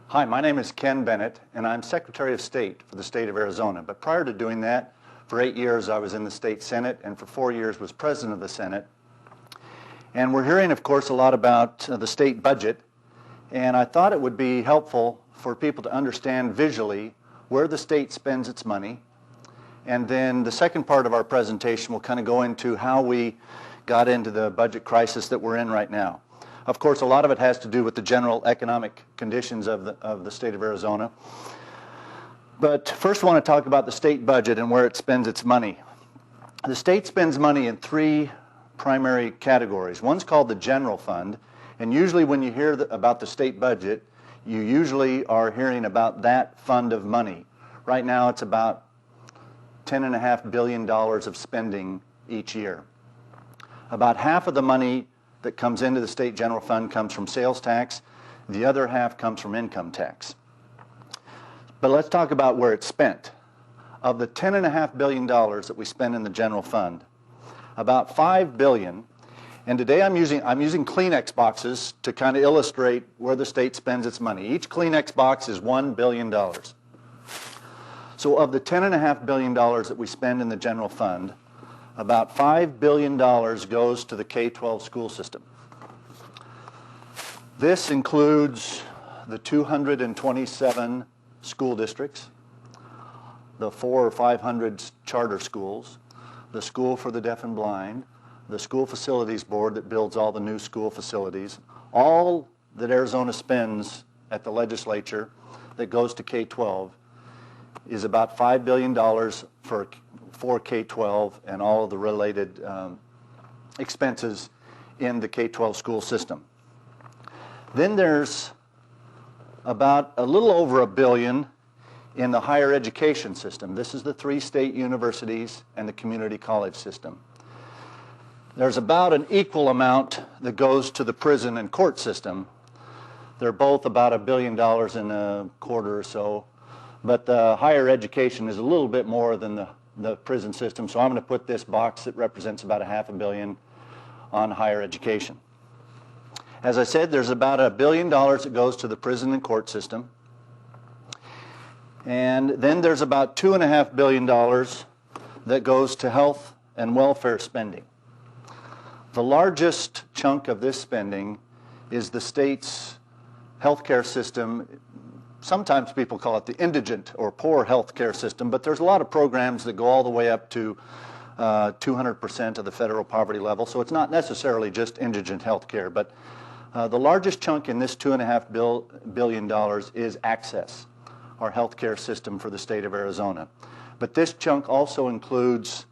Hi, my name is Ken Bennett, and I'm Secretary of State for the state of Arizona. But prior to doing that, for 8 years I was in the state Senate, and for 4 years was President of the Senate. And we're hearing, of course, a lot about the state budget, and I thought it would be helpful for people to understand visually where the state spends its money. And then the second part of our presentation will kind of go into how we got into the budget crisis that we're in right now. Of course, a lot of it has to do with the general economic conditions of the state of Arizona. But first I want to talk about the state budget and where it spends its money. The state spends money in three primary categories. One's called the general fund, and usually when you hear about the state budget, you usually are hearing about that fund of money. Right now it's about $10.5 billion of spending each year. About half of the money that comes into the state general fund comes from sales tax. The other half comes from income tax. But let's talk about where it's spent. Of the $10.5 billion that we spend in the general fund, about $5 billion, and today I'm using Kleenex boxes to kind of illustrate where the state spends its money. Each Kleenex box is $1 billion. So of the $10.5 billion that we spend in the general fund, about $5 billion goes to the K-12 school system. This includes the 227 school districts, the 400 or 500 charter schools, the School for the Deaf and Blind, the School Facilities Board that builds all the new school facilities. All that Arizona spends at the legislature that goes to K-12 is about $5 billion for K-12 and all of the related expenses in the K-12 school system. Then there's about a little over $1 billion in the higher education system. This is the 3 state universities and the community college system. There's about an equal amount that goes to the prison and court system. They're both about $1 billion and a quarter or so, but the higher education is a little bit more than the prison system, so I'm going to put this box that represents about $500 million on higher education. As I said, there's about $1 billion that goes to the prison and court system. And then there's about $2.5 billion that goes to health and welfare spending. The largest chunk of this spending is the state's healthcare system. Sometimes people call it the indigent or poor healthcare system, but there's a lot of programs that go all the way up to 200% of the federal poverty level, so it's not necessarily just indigent healthcare. But the largest chunk in this $2.5 billion is Access, our healthcare system for the state of Arizona. But this chunk also includes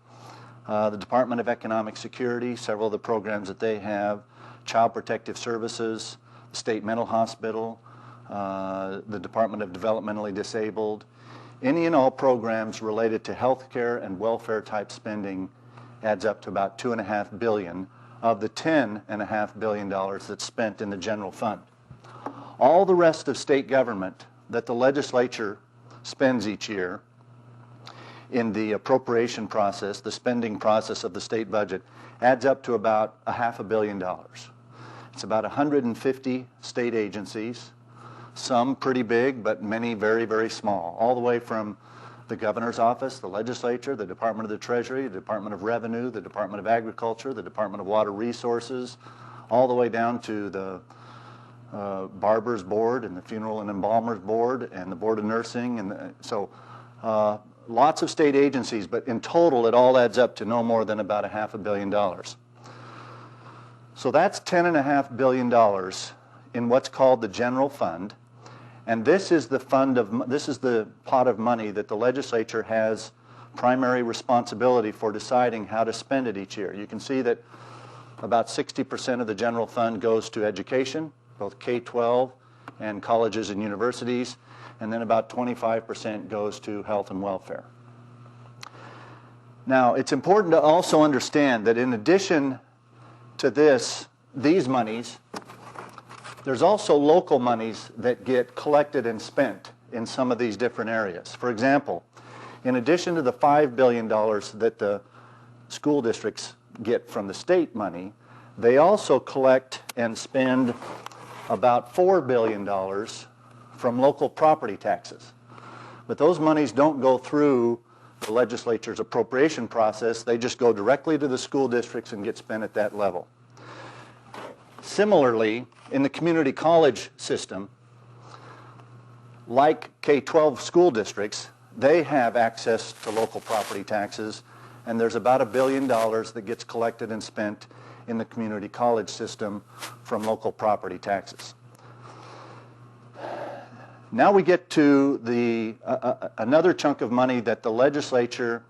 the Department of Economic Security, several of the programs that they have, Child Protective Services, the State Mental Hospital, the Department of Developmentally Disabled. Any and all programs related to health care and welfare type spending adds up to about $2.5 billion of the $10.5 billion that's spent in the general fund. All the rest of state government that the legislature spends each year in the appropriation process, the spending process of the state budget, adds up to about $500 million. It's about 150 state agencies, some pretty big, but many very, very small, all the way from the governor's office, the legislature, the Department of the Treasury, the Department of Revenue, the Department of Agriculture, the Department of Water Resources, all the way down to the Barber's Board and the Funeral and Embalmer's Board and the Board of Nursing. And so lots of state agencies, but in total it all adds up to no more than about $500 million. So that's $10.5 billion in what's called the general fund. And this is the pot of money that the legislature has primary responsibility for deciding how to spend it each year. You can see that about 60% of the general fund goes to education, both K-12 and colleges and universities, and then about 25% goes to health and welfare. Now, it's important to also understand that in addition to these monies, there's also local monies that get collected and spent in some of these different areas. For example, in addition to the $5 billion that the school districts get from the state money, they also collect and spend about $4 billion from local property taxes. But those monies don't go through the legislature's appropriation process. They just go directly to the school districts and get spent at that level. Similarly, in the community college system, like K-12 school districts, they have access to local property taxes, and there's about $1 billion that gets collected and spent in the community college system from local property taxes. Now we get to another chunk of money that the legislature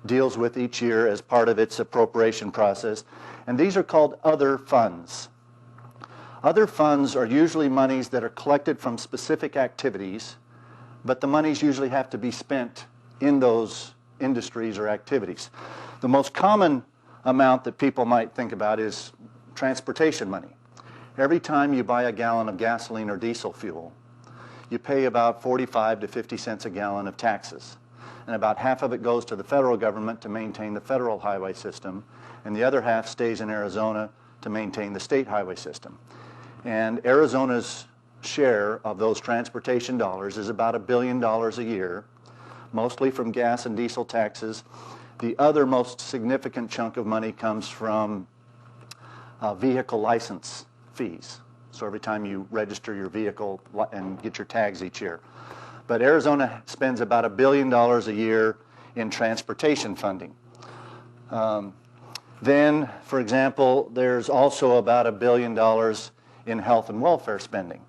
deals with each year as part of its appropriation process, and these are called other funds. Other funds are usually monies that are collected from specific activities, but the monies usually have to be spent in those industries or activities. The most common amount that people might think about is transportation money. Every time you buy a gallon of gasoline or diesel fuel, you pay about 45 to 50 cents a gallon of taxes. And about half of it goes to the federal government to maintain the federal highway system, and the other half stays in Arizona to maintain the state highway system. And Arizona's share of those transportation dollars is about $1 billion a year, mostly from gas and diesel taxes. The other most significant chunk of money comes from vehicle license fees. So every time you register your vehicle and get your tags each year. But Arizona spends about $1 billion a year in transportation funding. Then, for example, there's also about $1 billion in health and welfare spending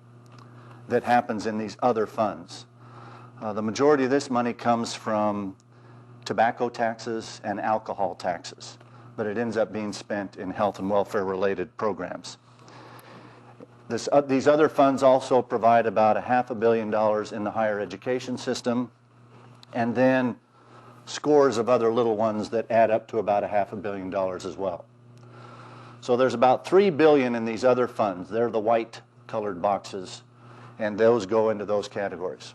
that happens in these other funds. The majority of this money comes from tobacco taxes and alcohol taxes, but it ends up being spent in health and welfare related programs. These other funds also provide about $500 million in the higher education system, and then scores of other little ones that add up to about $500 million as well. So there's about $3 billion in these other funds. They're the white colored boxes, and those go into those categories.